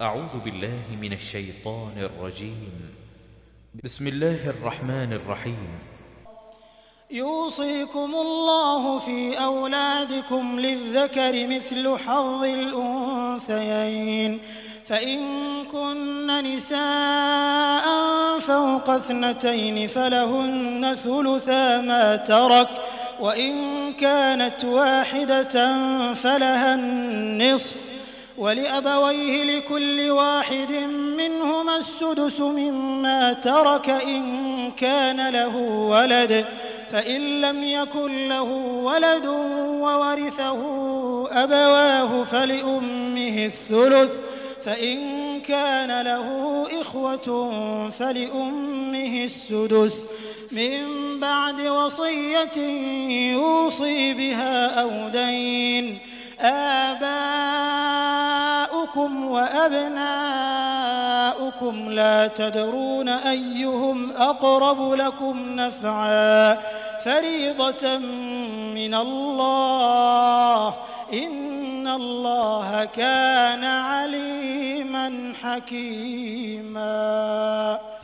أعوذ بالله من الشيطان الرجيم. بسم الله الرحمن الرحيم. يوصيكم الله في أولادكم للذكر مثل حظ الأنثيين فإن كن نساء فوق اثنتين فلهن ثلثا ما ترك وإن كانت واحدة فلها النصف ولأبويه لكل واحد منهما السدس مما ترك إن كان له ولد فإن لم يكن له ولد وورثه أبواه فلأمه الثلث فإن كان له إخوة فلأمه السدس من بعد وصية يوصي بها أو دين. آباؤكم وأبناؤكم لا تدرون أيهم أقرب لكم نفعا فريضة من الله إن الله كان عليما حكيما.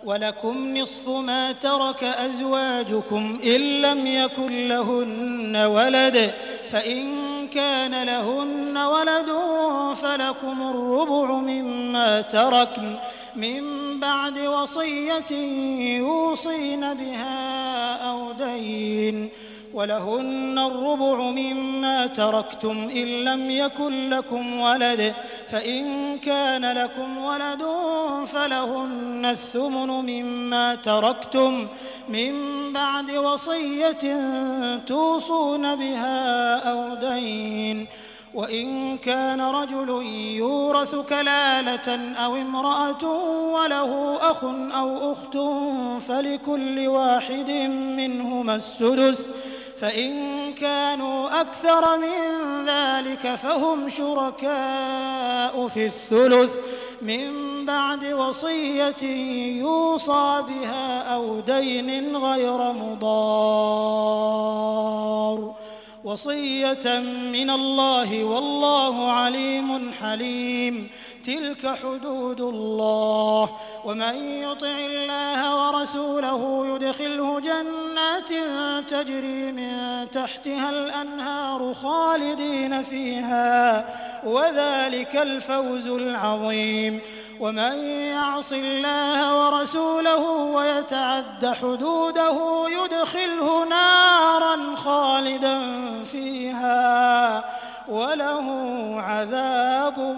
ولكم نصف ما ترك أزواجكم إن لم يكن لهن ولد فإن كان لهن ولد فلكم الربع مما تركن من بعد وصية يوصين بها أو دين ولهن الربع مما تركتم إن لم يكن لكم ولد فإن كان لكم ولد فلهن الثمن مما تركتم من بعد وصية توصون بها أو دين. وإن كان رجل يورث كلالة أو امرأة وله أخ أو أخت فلكل واحد منهما السدس فإن كانوا أكثر من ذلك فهم شركاء في الثلث من بعد وصية يوصى بها أو دين غير مضار وصية من الله والله عليم حليم. تلك حدود الله ومن يطع الله ورسوله يدخله جنات تجري من تحتها الأنهار خالدين فيها وذلك الفوز العظيم. ومن يعص الله ورسوله ويتعد حدوده يدخله نارا خالدا فيها وله عذاب